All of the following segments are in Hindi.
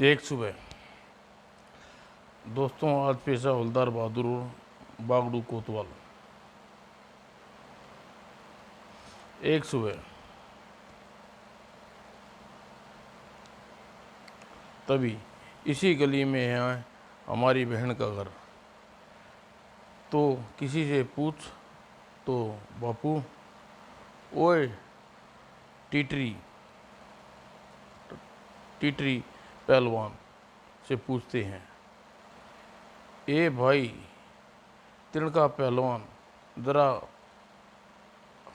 एक सुबह। दोस्तों, आज पेशा हवलदार बहादुर बागड़ू कोतवाल। एक सुबह तभी इसी गली में है हमारी बहन का घर। तो किसी से पूछ तो बापू, ओए टीटरी टीटरी पहलवान से पूछते हैं, ए भाई तिनका पहलवान, ज़रा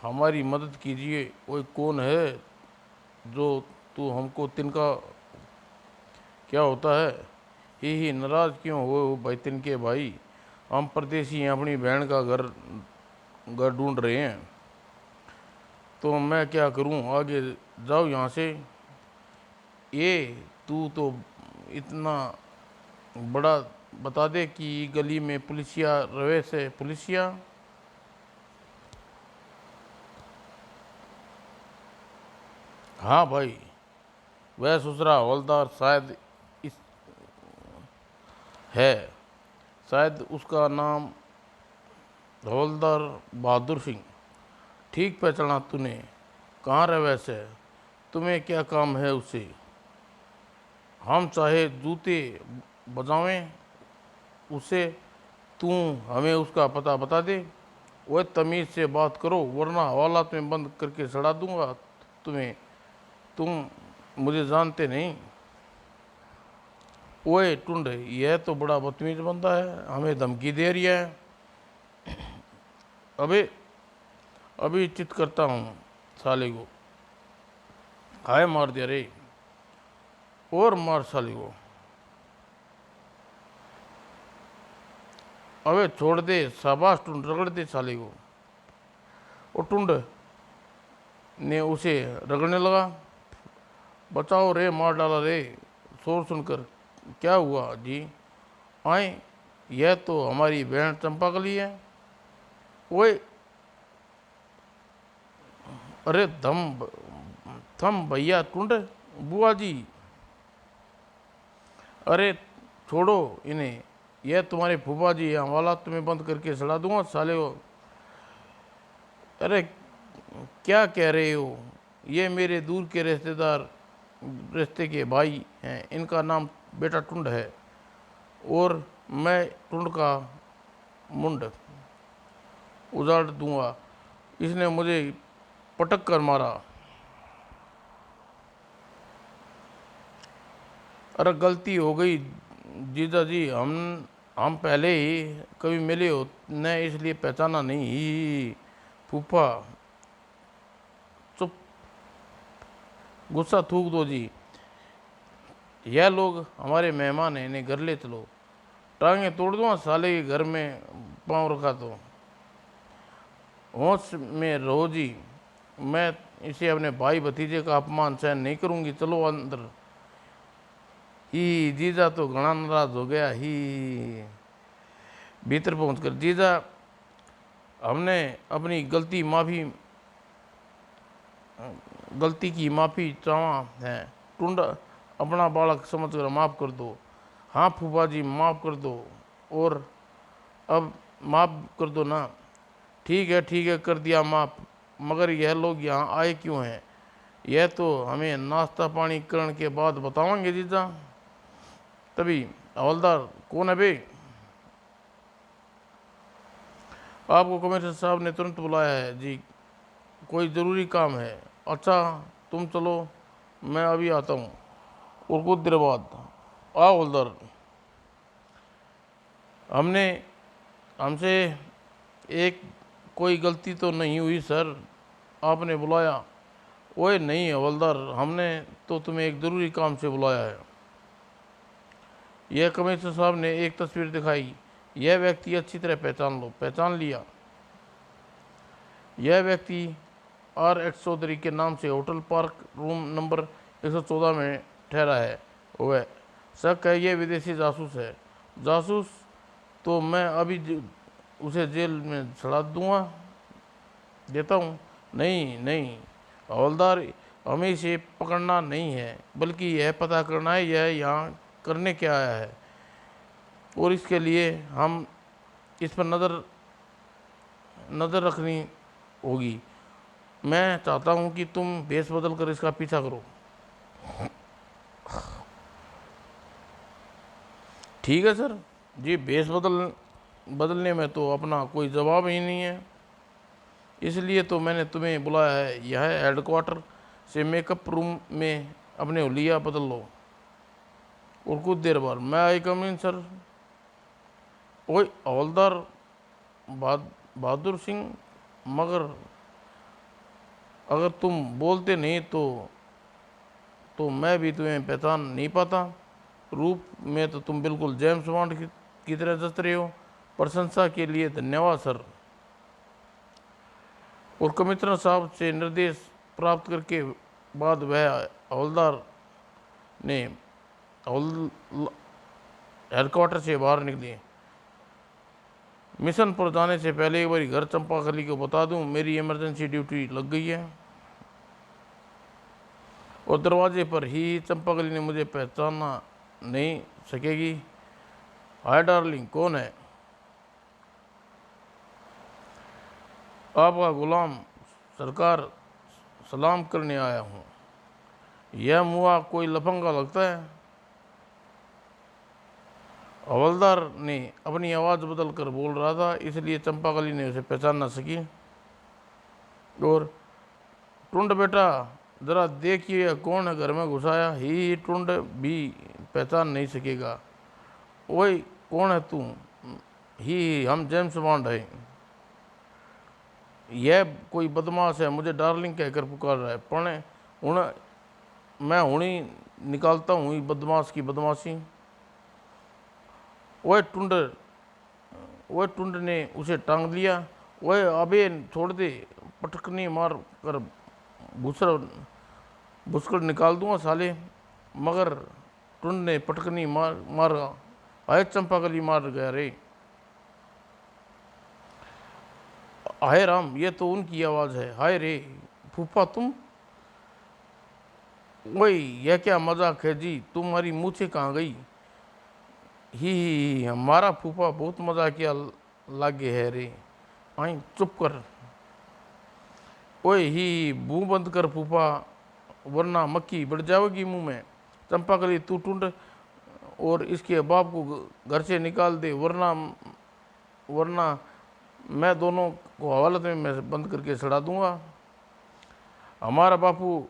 हमारी मदद कीजिए। ओए कौन है जो तू हमको तिनका क्या होता है? ही नाराज़ क्यों हो भाई तिनके भाई? हम परदेसी हैं, अपनी बहन का घर घर ढूंढ रहे हैं। तो मैं क्या करूं, आगे जाओ यहाँ से। ये तू तो इतना बड़ा बता दे कि गली में पुलिसिया रवे से पुलिसिया। हाँ भाई, वह ससुरा हवलदार शायद इस है, शायद उसका नाम हवलदार बहादुर सिंह। ठीक पहचाना तूने। कहाँ रहे वैसे? तुम्हें क्या काम है उससे? हम चाहे जूते बजावें उसे, तू हमें उसका पता बता दे। वह तमीज़ से बात करो वरना हवालात में बंद करके सड़ा दूंगा तुम्हें। तुम मुझे जानते नहीं। ओए टुंड, यह तो बड़ा बदतमीज बंदा है, हमें धमकी दे रही है। अबे अभी चित करता हूँ साले को। हाय मार दिया रे, और मार साले को। अबे छोड़ दे, शाबाश टुंड, रगड़ दे साले को। और टुंड ने उसे रगड़ने लगा। बचाओ रे, मार डाला रे। शोर सुनकर क्या हुआ जी? आए, यह तो हमारी बहन चंपाकली है। ओए अरे थम भैया टुंड, बुआ जी। अरे छोड़ो इन्हें, यह तुम्हारे फूफा जी हैं, वाला तुम्हें बंद करके सड़ा दूंगा साले को। अरे क्या कह रहे हो? ये मेरे दूर के रिश्तेदार, रिश्ते के भाई हैं, इनका नाम बेटा टुंड है और मैं टुंड का मुंड उजाड़ दूंगा। इसने मुझे पटक कर मारा। अरे गलती हो गई जीजा जी, हम पहले ही कभी मिले हो न, इसलिए पहचाना नहीं ही। फूफा चुप, गुस्सा थूक दो जी। यह लोग हमारे मेहमान हैं, इन्हें घर ले चलो। टांगे तोड़ दूंगा साले के घर में पाँव रखा तो। होश में रहो जी, मैं इसे अपने भाई भतीजे का अपमान सहन नहीं करूंगी। चलो अंदर। ही जीजा तो घना नाराज हो गया ही। भीतर पहुंचकर, जीजा हमने अपनी गलती की माफ़ी चाहा है। टुंड अपना बालक समझकर माफ़ कर दो। हाँ फूफा जी, माफ़ कर दो। और अब माफ़ कर दो ना। ठीक है, कर दिया माफ़। मगर यह लोग यहाँ आए क्यों हैं? यह तो हमें नाश्ता पानी करने के बाद बताओगे जीजा। तभी हवलदार, कौन है बे? आपको कमिश्नर साहब ने तुरंत बुलाया है जी, कोई ज़रूरी काम है। अच्छा तुम चलो, मैं अभी आता हूँ। और कुछ देर बाद, आओ हवलदार, हमने हमसे एक कोई गलती तो नहीं हुई सर, आपने बुलाया। ओए नहीं हवलदार, हमने तो तुम्हें एक ज़रूरी काम से बुलाया है। यह कमिश्नर साहब ने एक तस्वीर दिखाई। यह व्यक्ति अच्छी तरह पहचान लो। पहचान लिया? यह व्यक्ति RX चौधरी के नाम से होटल पार्क रूम नंबर 114 में ठहरा है। वह शक है ये विदेशी जासूस है। जासूस? तो मैं अभी उसे जेल में सड़ा देता हूँ। नहीं नहीं हवलदार, हमें इसे पकड़ना नहीं है, बल्कि यह पता करना है यह यहाँ करने क्या आया है, और इसके लिए हम इस पर नज़र रखनी होगी। मैं चाहता हूँ कि तुम भेष बदल कर इसका पीछा करो। ठीक है सर जी, भेष बदलने में तो अपना कोई जवाब ही नहीं है, इसलिए तो मैंने तुम्हें बुलाया है। यह हेडक्वार्टर से मेकअप रूम में अपने हुलिया बदल लो, और कुछ देर बाद मैं आई कम इन सर। ओए हवलदार बहादुर सिंह, मगर अगर तुम बोलते नहीं तो मैं भी तुम्हें पहचान नहीं पाता। रूप में तो तुम बिल्कुल जेम्स बॉन्ड की तरह जच रहे हो। प्रशंसा के लिए धन्यवाद सर। और कमिश्नर साहब से निर्देश प्राप्त करके बाद वह हवलदार ने हेडक्वार्टर से बाहर निकली। मिशन पर जाने से पहले एक बार घर चंपाकली को बता दूं, मेरी इमरजेंसी ड्यूटी लग गई है। और दरवाजे पर ही चंपाकली ने मुझे पहचाना नहीं सकेगी। हाय डार्लिंग, कौन है? आपका गुलाम सरकार, सलाम करने आया हूँ। यह मुआ कोई लफंगा लगता है। हवलदार ने अपनी आवाज़ बदल कर बोल रहा था, इसलिए चंपाकली ने उसे पहचान न सकी। और टुंड बेटा, जरा देखिए कौन है घर में घुसाया। ही टुंड भी पहचान नहीं सकेगा। ओए कौन है तू? ही हम जेम्स बॉन्ड है। यह कोई बदमाश है, मुझे डार्लिंग कहकर पुकार रहा है। पण मैं हुणी निकालता हूँ बदमाश की बदमाशी। ओए टुंड ने उसे टांग लिया। ओए अबे छोड़ दे, पटकनी मार कर भुसकर निकाल दूंगा साले। मगर टुंड ने पटकनी मार आए चंपाकली मार गया रे। हाय राम, ये तो उनकी आवाज़ है। हाय रे फूफा तुम। वही यह क्या मजाक है जी, तुम्हारी मूछें कहाँ गई? ही हमारा फूफा बहुत मजाकिया लागे है रे। आई चुप कर। ओए ही मुंह बंद कर फूफा, वरना मक्खी बढ़ जाएगी मुंह में। चंपाकली तू टुंड और इसके बाप को घर से निकाल दे, वरना मैं दोनों को हवालत में मैं बंद करके सड़ा दूंगा। हमारा बापू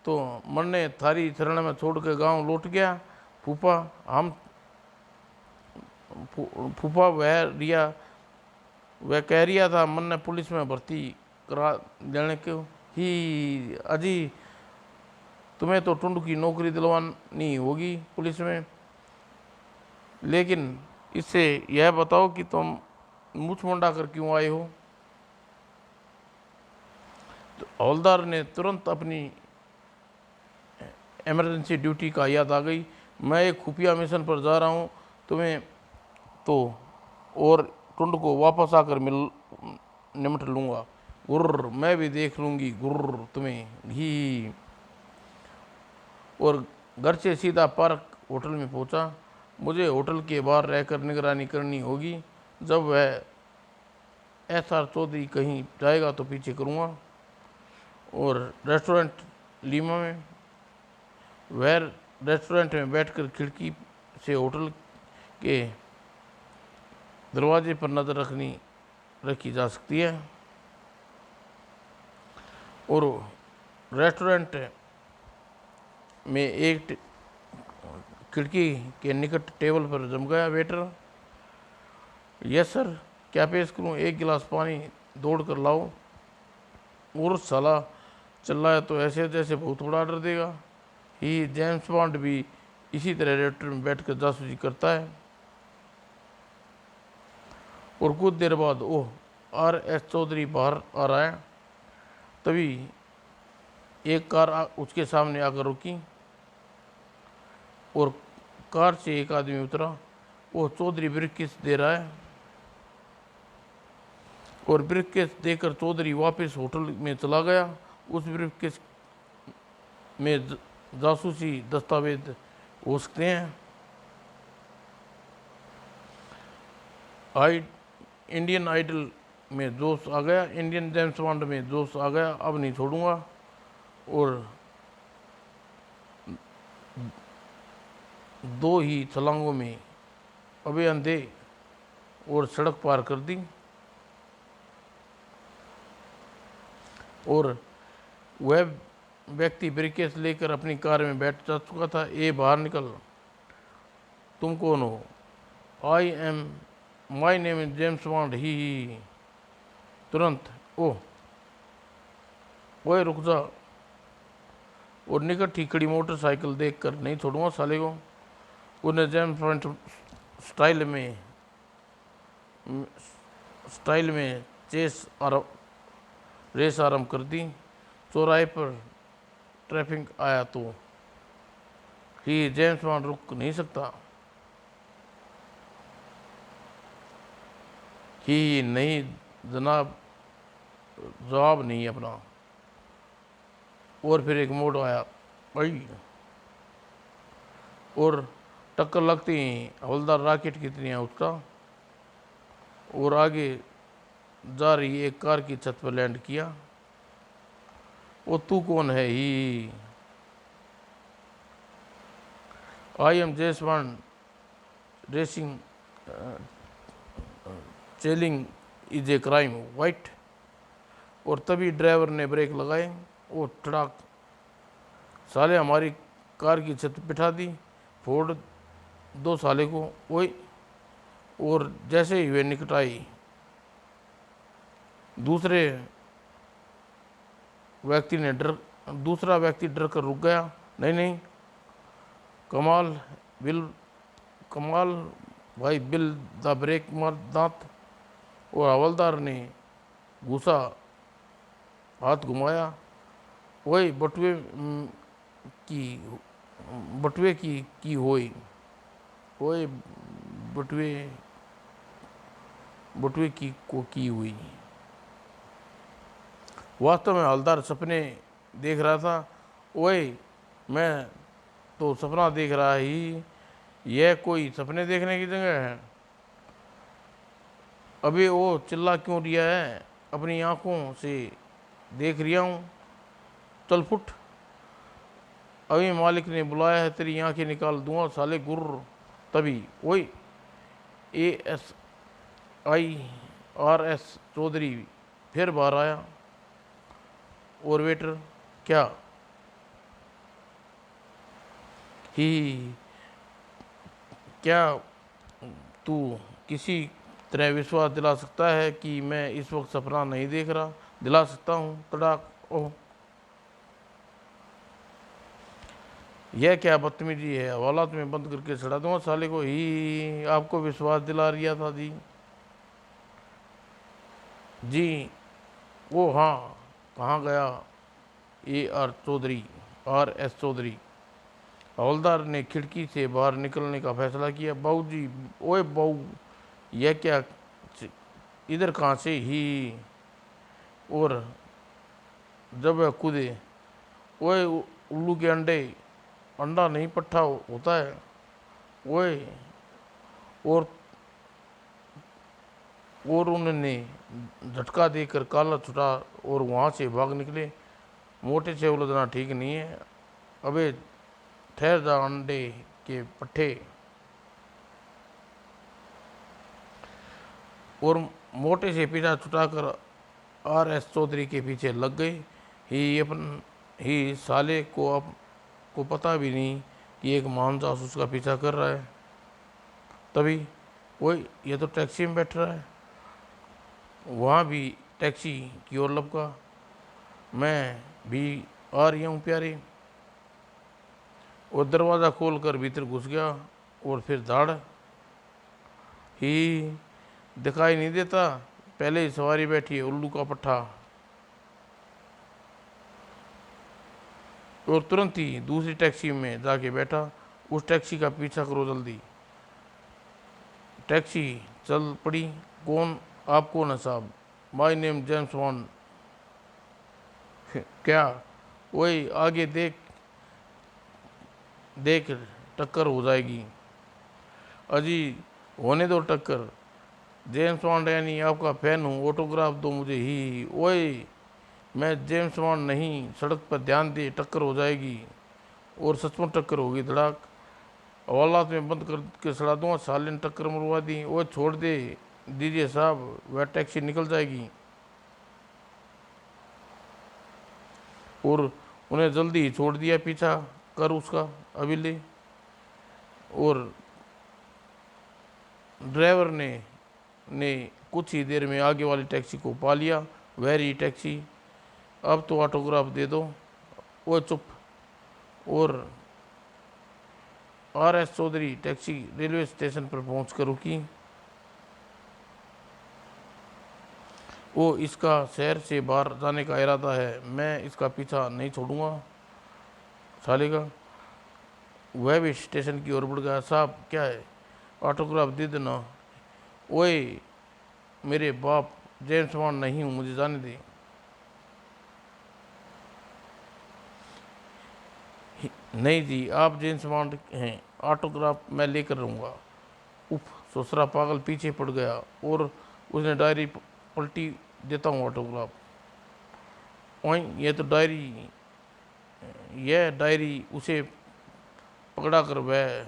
तो मरने थारी शरण में छोड़ के गाँव लौट गया। फूफा हम फूफा वह कह रिया था मन ने पुलिस में भर्ती करा देने को ही। अजी तुम्हें तो टुंड की नौकरी दिलवानी होगी पुलिस में, लेकिन इससे यह बताओ कि तुम मुँह मुंडा कर क्यों आए हो? तो हवलदार ने तुरंत अपनी इमरजेंसी ड्यूटी का याद आ गई। मैं एक खुफिया मिशन पर जा रहा हूँ, तुम्हें तो और टुंड को वापस आकर निमट लूँगा। गुर्र मैं भी देख लूँगी गुर्र तुम्हें ही। और घर से सीधा पार्क होटल में पहुँचा। मुझे होटल के बाहर रहकर निगरानी करनी होगी। जब वह SR चौधरी कहीं जाएगा तो पीछे करूँगा। और रेस्टोरेंट में बैठकर खिड़की से होटल के दरवाजे पर नज़र रखी जा सकती है। और रेस्टोरेंट में एक खिड़की के निकट टेबल पर जम गया वेटर। यस सर, क्या पेश करूं? एक गिलास पानी दौड़ कर लाओ। और साला चिल्लाया तो ऐसे जैसे बहुत बड़ा ऑर्डर देगा। ही जेम्स बॉन्ड भी इसी तरह रेस्टोरेंट में बैठकर जासूसी करता है। और कुछ देर बाद RS चौधरी बाहर आ रहा है। तभी एक कार उसके सामने आकर रुकी और कार से एक आदमी उतरा। वो चौधरी ब्रीफकेस दे रहा है और ब्रीफकेस देकर चौधरी वापस होटल में चला गया। उस ब्रीफकेस में जासूसी दस्तावेज हो सकते हैं। इंडियन आइडल में जोश आ गया, इंडियन जेम्स बॉन्ड में जोश आ गया, अब नहीं छोड़ूंगा। और दो ही छलांगों में अबे अंधे और सड़क पार कर दी। और वह व्यक्ति ब्रीकेस लेकर अपनी कार में बैठ जा चुका था। ए बाहर निकल, तुम कौन हो? My name is James Bond. ही तुरंत, ओह ओए रुक जा। और निकट ही खड़ी मोटरसाइकिल देखकर नहीं छोड़ूंगा साले को। उन्हें जेम्स बॉन्ड स्टाइल में रेस आरंभ कर दी। चौराहे पर ट्रैफिक आया तो ही जेम्स बॉन्ड रुक नहीं सकता। ही नहीं जनाब, जवाब नहीं अपना। और फिर एक मोड़ आया भाई, और टक्कर लगती ही हवलदार रॉकेट की तरह उठा और आगे जा रही एक कार की छत पर लैंड किया। वो तू कौन है? ही I am James Bond racing चेलिंग इज ए क्राइम वाइट। और तभी ड्राइवर ने ब्रेक लगाए। वो टड़ाक, साले हमारी कार की छत बिठा दी, फोड़ दो साले को ओए। और जैसे ही वे निकट आई, दूसरा व्यक्ति डर कर रुक गया। नहीं नहीं, कमाल भाई, बिल द ब्रेक मार दांत। और हवलदार ने घूसा हाथ घुमाया। ओए बटुए की होई। ओए बटुए की हुई। वास्तव में हवलदार सपने देख रहा था। ओए मैं तो सपना देख रहा ही, यह कोई सपने देखने की जगह है। अबे वो चिल्ला क्यों रिया है? अपनी आंखों से देख रिया हूँ, चल फुट। अभी मालिक ने बुलाया है, तेरी आंखें निकाल दूंगा साले गुर्र। तभी ओए ASIRS चौधरी फिर बाहर आया। और वेटर, क्या? क्या तू किसी तरह विश्वास दिला सकता है कि मैं इस वक्त सपना नहीं देख रहा? दिला सकता हूँ। तड़ाक, ओह यह क्या बदतमीजी है? हवालात में बंद करके चढ़ा दूंगा साले को। ही आपको विश्वास दिला रिया था जी। वो हाँ, कहाँ गया? RS चौधरी। हवलदार ने खिड़की से बाहर निकलने का फैसला किया। बाबू जी, ओए बाबू, यह क्या? इधर कहाँ से? ही और जब वह कूदे, ओए उल्लू के अंडा नहीं पट्ठा होता है। ओए और उन्होंने झटका देकर काला छुटा और वहाँ से भाग निकले। मोटे से उलझना ठीक नहीं है। अबे ठहर जा अंडे के पट्ठे। और मोटे से पीछा छुटाकर RS चौधरी के पीछे लग गए। ही साले को पता भी नहीं कि एक महान जासूस का पीछा कर रहा है। तभी ओए, ये तो टैक्सी में बैठ रहा है। वहाँ भी टैक्सी की ओर लपका। मैं भी आ रही हूँ प्यारे। और दरवाज़ा खोलकर भीतर घुस गया। और फिर दाड़, ही दिखाई नहीं देता, पहले ही सवारी बैठी है उल्लू का पट्ठा। और तुरंत ही दूसरी टैक्सी में जाके बैठा। उस टैक्सी का पीछा करो जल्दी। टैक्सी चल पड़ी। आप कौन है साहब? My name James bond. क्या? वही आगे देख, देख टक्कर हो जाएगी। अजी होने दो टक्कर, जेम्स बॉन्ड यानी आपका फैन हूँ, ऑटोग्राफ दो मुझे ही। ओए मैं जेम्स बॉन्ड नहीं, सड़क पर ध्यान दे टक्कर हो जाएगी। और सचमुच टक्कर होगी, धड़ाक। हवालात में बंद कर के सड़ा दूंगा, साले ने टक्कर मरवा दी। ओए छोड़ दे दीजिए साहब, वह टैक्सी निकल जाएगी। और उन्हें जल्दी ही छोड़ दिया, पीछा कर उसका अभी ले। और ड्राइवर ने कुछ ही देर में आगे वाली टैक्सी को पा लिया। वह रही टैक्सी, अब तो ऑटोग्राफ दे दो। वो चुप। और RS Chaudhary taxi railway station पर पहुंचकर रुकी। वो इसका शहर से बाहर जाने का इरादा है, मैं इसका पीछा नहीं छोड़ूंगा साले का। वह भी स्टेशन की ओर बढ़ गया। साहब क्या है, ऑटोग्राफ दे देना। ओए मेरे बाप, जेम्स बॉन्ड नहीं हूँ, मुझे जाने दे। नहीं जी, आप जेम्स बॉन्ड हैं, ऑटोग्राफ मैं लेकर रहूँगा। उफ, ससुरा पागल पीछे पड़ गया और उसने डायरी पलटी। देता हूँ ऑटोग्राफ। वहीं यह डायरी उसे पकड़ा कर वह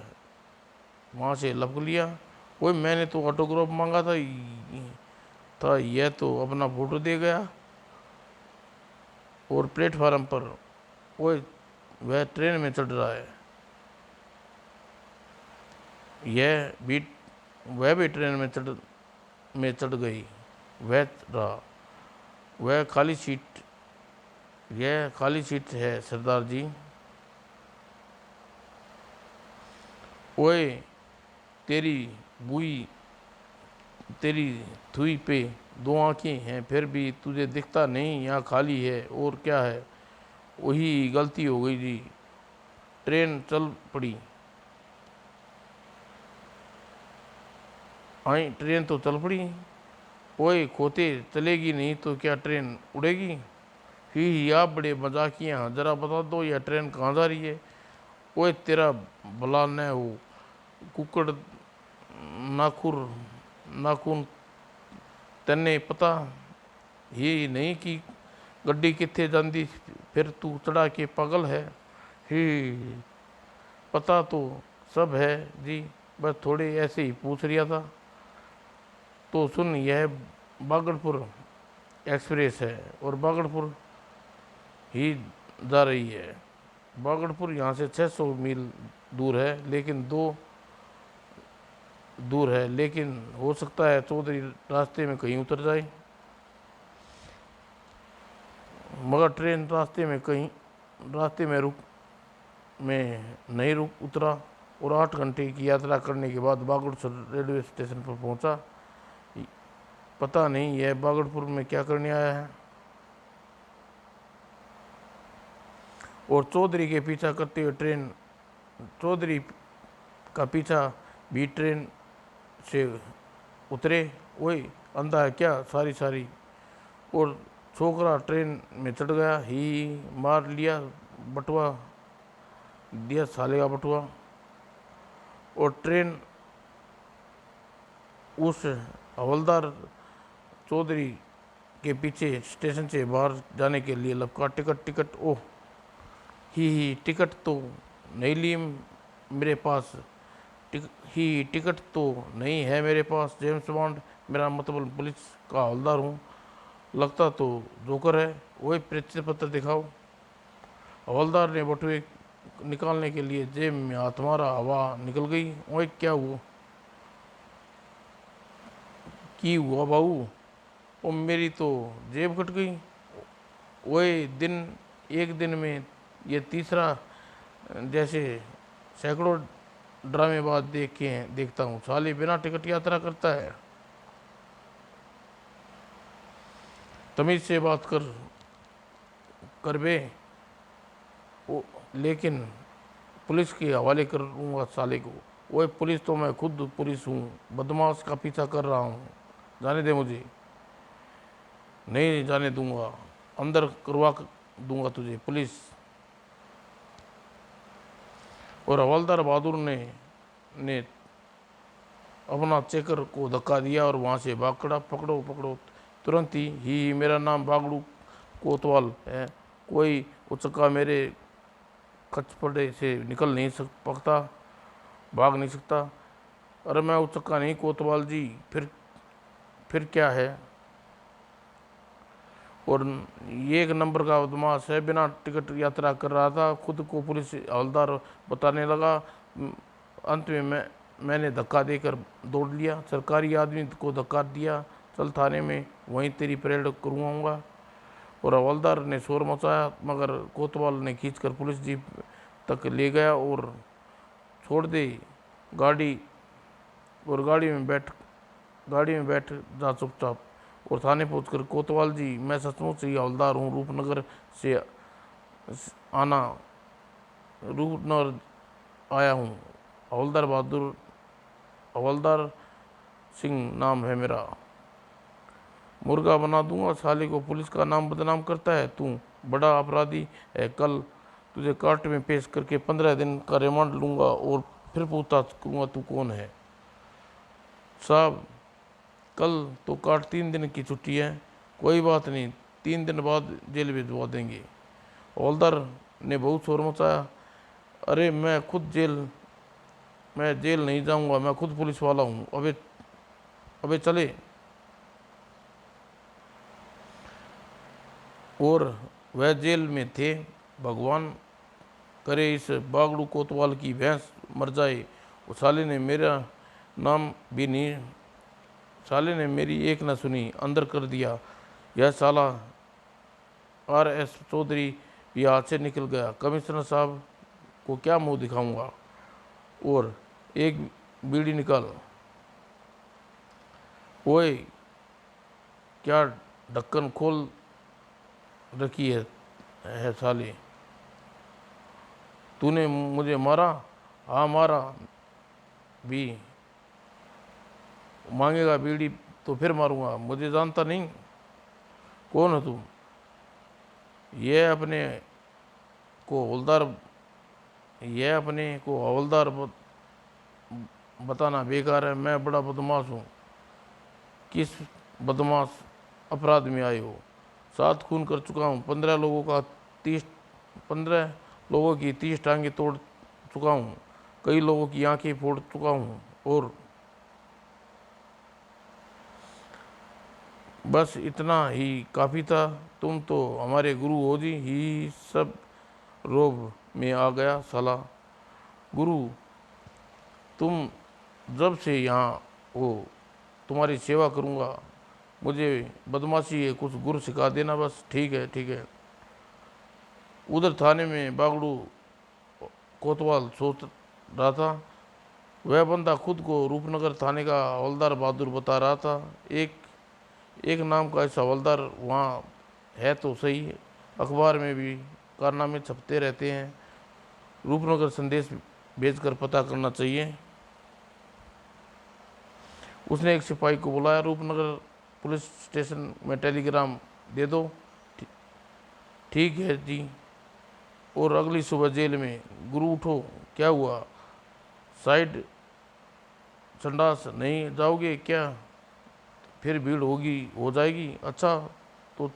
वहाँ से लपक लिया। वही मैंने तो ऑटोग्राफ मांगा था, यह तो अपना फोटो दे गया। और प्लेटफार्म पर वह ट्रेन में चढ़ रहा है। यह भी वह भी ट्रेन में चढ़ गई। वह रहा, वह खाली सीट, यह खाली सीट है सरदार जी। ओए तेरी बुई, तेरी थुई पे दो आंखें हैं, फिर भी तुझे दिखता नहीं, यहाँ खाली है। और क्या है, वही गलती हो गई जी। ट्रेन चल पड़ी। आई ट्रेन तो चल पड़ी। ओए खोते, चलेगी नहीं तो क्या ट्रेन उड़ेगी? ही आप बड़े मजाकिया, जरा बता दो यह ट्रेन कहाँ जा रही है? ओए तेरा भला न हो, कुकड़ नाखुर नाखून, तन्ने पता ही नहीं कि गड्डी कित्थे जाती, फिर तू चढ़ा के पागल है। ही पता तो सब है जी, बस थोड़े ऐसे ही पूछ रिया था। तो सुन, यह बागड़पुर एक्सप्रेस है और बागड़पुर ही जा रही है। बागड़पुर यहाँ से 600 मील दूर है, लेकिन हो सकता है चौधरी रास्ते में कहीं उतर जाए। मगर ट्रेन रास्ते में नहीं रुक उतरा। और 8 घंटे की यात्रा करने के बाद बागड़पुर रेलवे स्टेशन पर पहुंचा। पता नहीं यह बागड़पुर में क्या करने आया है। और चौधरी के पीछा करते हुए चौधरी का पीछा भी ट्रेन से उतरे। वही अंधा है क्या सारी। और छोकरा ट्रेन में चढ़ गया। ही मार लिया बटुआ, दिया साले का बटुआ। और ट्रेन उस हवलदार चौधरी के पीछे स्टेशन से बाहर जाने के लिए लपका। टिकट ओह ही टिकट तो नहीं ली मेरे पास। टिकट तो नहीं है मेरे पास। जेम्स बॉन्ड, मेरा मतलब पुलिस का हवलदार हूँ, लगता तो जोकर है। वही परिचय पत्र दिखाओ। हवलदार ने बटुए निकालने के लिए जेब में हाथ मारा, हवा निकल गई। वही क्या हुआ, की हुआ बाबू? वो मेरी तो जेब कट गई। वही एक दिन में ये तीसरा, जैसे सैकड़ों ड्रामेबाज देखता हूँ, साले बिना टिकट यात्रा करता है। तमीज से बात कर बे। लेकिन पुलिस के हवाले करूँगा साले को। वही पुलिस तो मैं खुद पुलिस हूँ, बदमाश का पीछा कर रहा हूँ, जाने दे मुझे। नहीं जाने दूंगा, अंदर करवा दूंगा तुझे पुलिस। और हवलदार बहादुर ने अपना चेकर को धक्का दिया और वहाँ से भाग खड़ा। पकड़ो पकड़ो। तुरंत ही मेरा नाम बागड़ू कोतवाल है। कोई उचक्का मेरे कचपड़े से निकल नहीं सकता, भाग नहीं सकता। अरे मैं उचक्का नहीं कोतवाल जी। फिर क्या है? और ये एक नंबर का बदमाश है, बिना टिकट यात्रा कर रहा था, खुद को पुलिस हवलदार बताने लगा। अंत में मैंने धक्का देकर दौड़ लिया। सरकारी आदमी को धक्का दिया, चल थाने में, वहीं तेरी परेड करवाऊंगा। और हवलदार ने शोर मचाया, मगर कोतवाल ने खींचकर पुलिस जीप तक ले गया और छोड़ दे गाड़ी। और गाड़ी में बैठ जा चुपचाप। और थाने पहुंचकर, कोतवाल जी मैं सचमुच ही हवलदार हूँ, रूपनगर से आना रूपनगर आया हूँ। हवलदार सिंह नाम है मेरा। मुर्गा बना दूंगा साले को, पुलिस का नाम बदनाम करता है तू, बड़ा अपराधी है। कल तुझे कोर्ट में पेश करके 15 दिन का रिमांड लूंगा और फिर पूछताछ करूंगा तू कौन है। साहब कल तो कोर्ट 3 दिन की छुट्टी है। कोई बात नहीं, 3 दिन बाद जेल भिजवा देंगे। हवलदार ने बहुत शोर मचाया। अरे मैं जेल नहीं जाऊंगा, मैं खुद पुलिस वाला हूँ। अबे चले। और वह जेल में थे। भगवान करे इस बागड़ू कोतवाल की भैंस मर जाए। उस साले ने मेरी एक न सुनी, अंदर कर दिया। यह साला RS चौधरी भी हाथ से निकल गया। कमिश्नर साहब को क्या मुंह दिखाऊंगा। और एक बीड़ी निकाल। ओए क्या ढक्कन खोल रखी है साले। तूने मुझे मारा? हाँ मारा भी। मांगेगा बीड़ी तो फिर मारूंगा। मुझे जानता नहीं, कौन है तू? ये अपने को हवलदार बताना बेकार है। मैं बड़ा बदमाश हूँ। किस बदमाश अपराध में आए हो? 7 खून कर चुका हूँ, 15 लोगों की 30 टांगे तोड़ चुका हूँ, कई लोगों की आंखें फोड़ चुका हूँ। और बस इतना ही काफ़ी था। तुम तो हमारे गुरु हो जी। ही सब रोब में आ गया साला। गुरु तुम जब से यहाँ हो तुम्हारी सेवा करूँगा। मुझे बदमाशी है, कुछ गुरु सिखा देना बस। ठीक है। उधर थाने में बागड़ू कोतवाल सोच रहा था। वह बंदा खुद को रूपनगर थाने का हवलदार बहादुर बता रहा था। एक नाम का ऐसा हवलदार वहाँ है तो सही। अखबार में भी कारनामे छपते रहते हैं। रूपनगर संदेश भेजकर पता करना चाहिए। उसने एक सिपाही को बुलाया। रूपनगर पुलिस स्टेशन में टेलीग्राम दे दो। ठीक है जी। और अगली सुबह जेल में। गुरु उठो, क्या हुआ? साइड संडास नहीं जाओगे क्या? फिर भीड़ हो जाएगी। अच्छा तो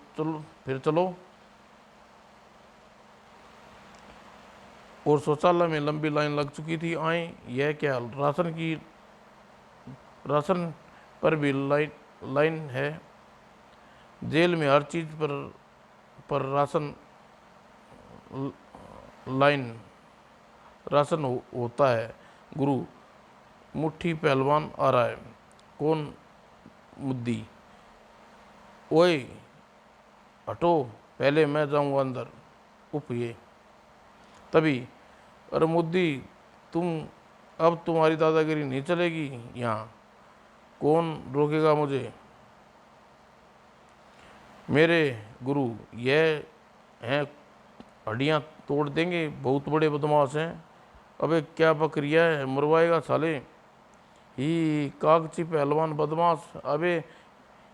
चलो। और शौचालय में लंबी लाइन लग चुकी थी। आए यह क्या, राशन पर भी लाइन है। जेल में हर चीज़ पर राशन होता है। गुरु मुट्ठी पहलवान आ रहा है। कौन मुद्दी? ओए हटो, पहले मैं जाऊंगा अंदर। ये तभी, अरे मुद्दी अब तुम्हारी दादागिरी नहीं चलेगी यहाँ। कौन रोकेगा मुझे? मेरे गुरु यह हैं, हड्डियाँ तोड़ देंगे, बहुत बड़े बदमाश हैं। अबे क्या बकरिया है, मरवाएगा साले। ही कागची पहलवान बदमाश। अबे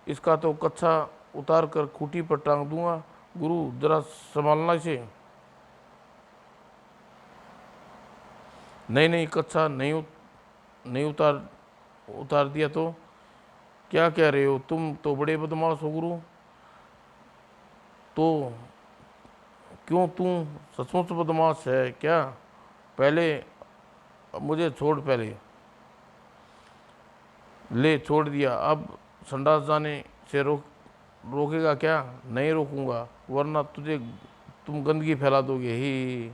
इसका तो कच्छा उतार कर खूंटी पर टांग दूंगा। गुरु जरा संभालना इसे। नहीं नहीं कच्छा नहीं नहीं उतार दिया तो क्या कह रहे हो? तुम तो बड़े बदमाश हो गुरु। तो क्यों, तू सचमुच बदमाश है क्या? पहले मुझे छोड़, पहले ले छोड़ दिया, अब संडास जाने से रोकेगा क्या? नहीं रोकूंगा, वरना तुम गंदगी फैला दोगे ही।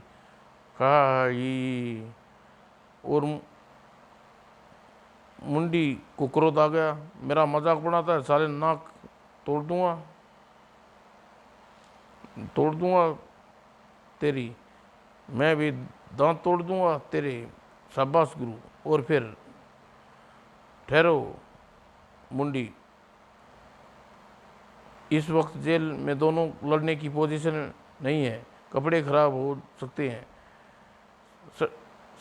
हाँ ही। और मुंडी को क्रोध आ गया, मेरा मजाक बनाता है साले, नाक तोड़ दूंगा, तोड़ दूंगा तेरी, मैं भी दांत तोड़ दूंगा तेरे। शाबाश गुरु। और फिर ठहरो मुंडी, इस वक्त जेल में दोनों लड़ने की पोजीशन नहीं है, कपड़े खराब हो सकते हैं। स-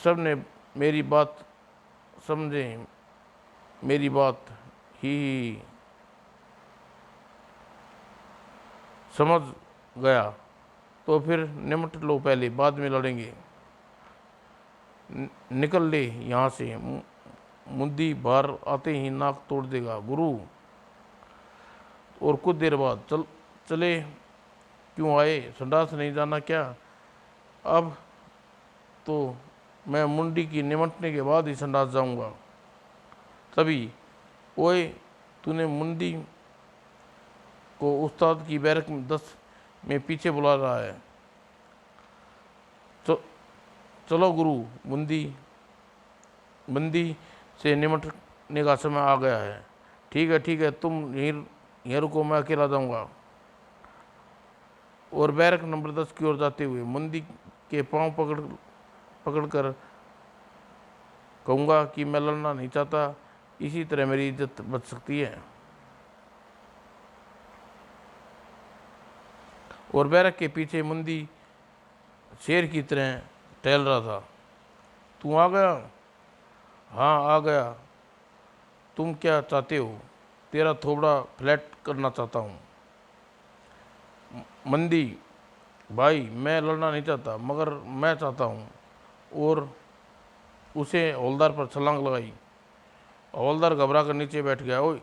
सब ने मेरी बात समझे, मेरी बात ही समझ गया तो फिर निमट लो, पहले बाद में लड़ेंगे। निकल ले यहाँ से, मुंदी बाहर आते ही नाक तोड़ देगा गुरु। और कुछ देर बाद चले क्यों आए, संडास नहीं जाना क्या? अब तो मैं मुंडी की निमटने के बाद ही संडास जाऊंगा। तभी, ओए, तूने मुंडी को उस्ताद की बैरक में 10 में पीछे बुला रहा है। तो चलो गुरु, मुंदी बंदी से निमटने का समय आ गया है। ठीक है, तुम यहीं रुको, मैं अकेला जाऊंगा। और बैरक नंबर 10 की ओर जाते हुए मुंदी के पांव पकड़कर कहूँगा कि मैं लड़ना नहीं चाहता, इसी तरह मेरी इज्जत बच सकती है। और बैरक के पीछे मुंदी शेर की तरह टहल रहा था। तू आ गया? हाँ आ गया। तुम क्या चाहते हो? तेरा थोबड़ा फ्लैट करना चाहता हूँ। मंदी भाई, मैं लड़ना नहीं चाहता, मगर मैं चाहता हूँ। और उसे हवलदार पर छलांग लगाई। हवलदार घबरा कर नीचे बैठ गया। ओए,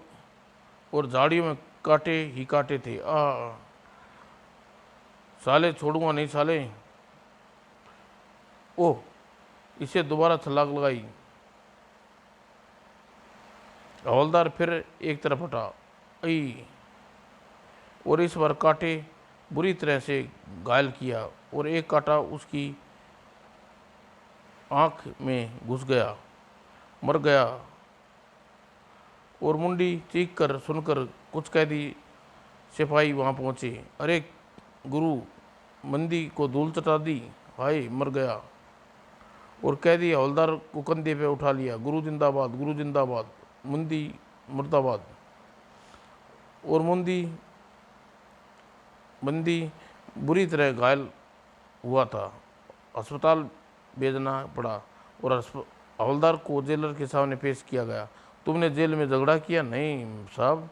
और झाड़ियों में कांटे ही कांटे थे। साले, छोड़ूंगा नहीं साले। ओह, इसे दोबारा छलांग लगाई। हवलदार फिर एक तरफ हटा। आई। और इस बार कांटे बुरी तरह से घायल किया, और एक कांटा उसकी आंख में घुस गया, मर गया। और मुंडी चीख कर सुनकर कुछ कैदी सिपाही वहां पहुंचे। अरे गुरु, मंदी को धूल चटा दी, हाय मर गया। और कैदी हवलदार को कंधे पे उठा लिया। गुरु जिंदाबाद, गुरु जिंदाबाद, मुंदी मुर्दाबाद। और बंदी बुरी तरह घायल हुआ था, अस्पताल भेजना पड़ा। और हवलदार को जेलर के सामने पेश किया गया। तुमने जेल में झगड़ा किया? नहीं साहब।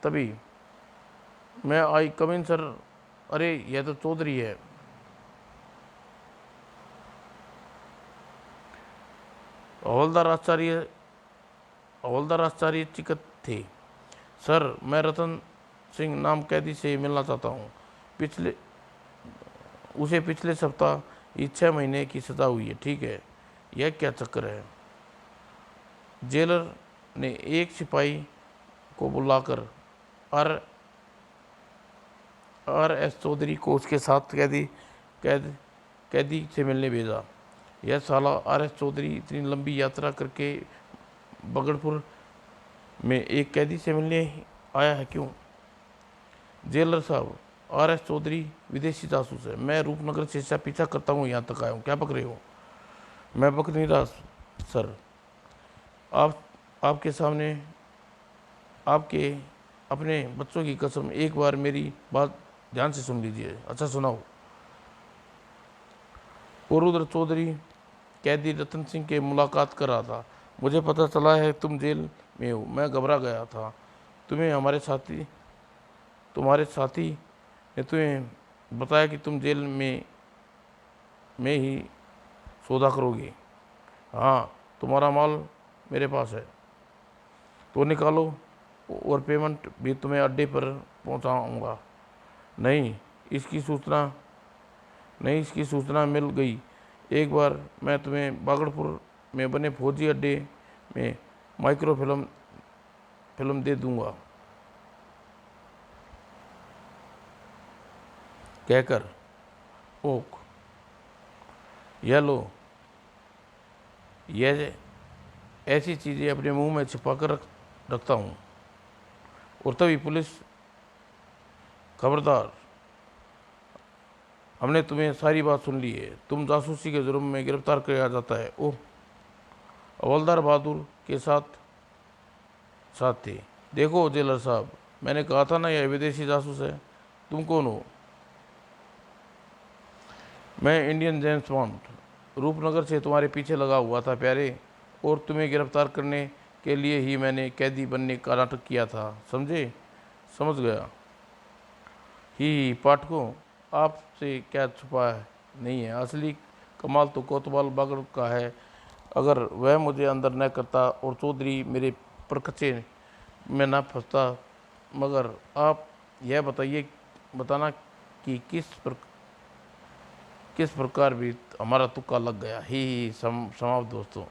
तभी, मैं आई कमिन सर। अरे यह तो चौधरी है। हवलदार आचार्य चिकत थे। सर, मैं रतन सिंह नाम कैदी से मिलना चाहता हूँ। पिछले सप्ताह ही 6 महीने की सजा हुई है, ठीक है? यह क्या चक्कर है? जेलर ने एक सिपाही को बुलाकर आर आर एस चौधरी को उसके साथ कैदी से मिलने भेजा। यह साला आर एस चौधरी इतनी लंबी यात्रा करके बगड़पुर में एक कैदी से मिलने आया है क्यों? जेलर साहब, आर एस चौधरी विदेशी जासूस है। मैं रूपनगर से इसका पीछा करता हूँ, यहाँ तक आया हूँ। क्या पक रहे हो? मैं पक नहीं रहा सर। आपके सामने, आपके अपने बच्चों की कसम, एक बार मेरी बात ध्यान से सुन लीजिए। अच्छा सुनाओ। और उधर चौधरी कैदी रतन सिंह के मुलाकात कर रहा था। मुझे पता चला है तुम जेल में हो। मैं घबरा गया था। तुम्हारे साथी ने तुम्हें बताया कि तुम जेल में ही सौदा करोगे? हाँ, तुम्हारा माल मेरे पास है तो निकालो, और पेमेंट भी तुम्हें अड्डे पर पहुंचाऊंगा। नहीं, इसकी सूचना नहीं, इसकी सूचना मिल गई। एक बार मैं तुम्हें बागड़पुर में बने फौजी अड्डे में माइक्रो फिल्म फिल्म दे दूंगा, कहकर ओक, यह लो, यह ऐसी चीज़ें अपने मुंह में छिपा कर रखता हूँ। और तभी पुलिस, खबरदार, हमने तुम्हें सारी बात सुन ली है, तुम जासूसी के जुर्म में गिरफ्तार किया जाता है। ओह, हवलदार बहादुर के साथ साथ थे। देखो जेलर साहब, मैंने कहा था ना यह विदेशी जासूस है। तुम कौन हो? मैं इंडियन जेम्स बॉन्ड रूपनगर से तुम्हारे पीछे लगा हुआ था प्यारे, और तुम्हें गिरफ्तार करने के लिए ही मैंने कैदी बनने का नाटक किया था, समझे? समझ गया। ही पाठकों, आपसे क्या छुपा है नहीं है, असली कमाल तो कोतवाल बागड़ का है। अगर वह मुझे अंदर न करता और चौधरी मेरे परखचे में न फंसता। मगर आप यह बताना कि किस प्रकार भी हमारा तुक्का लग गया। ही समाप्त दोस्तों।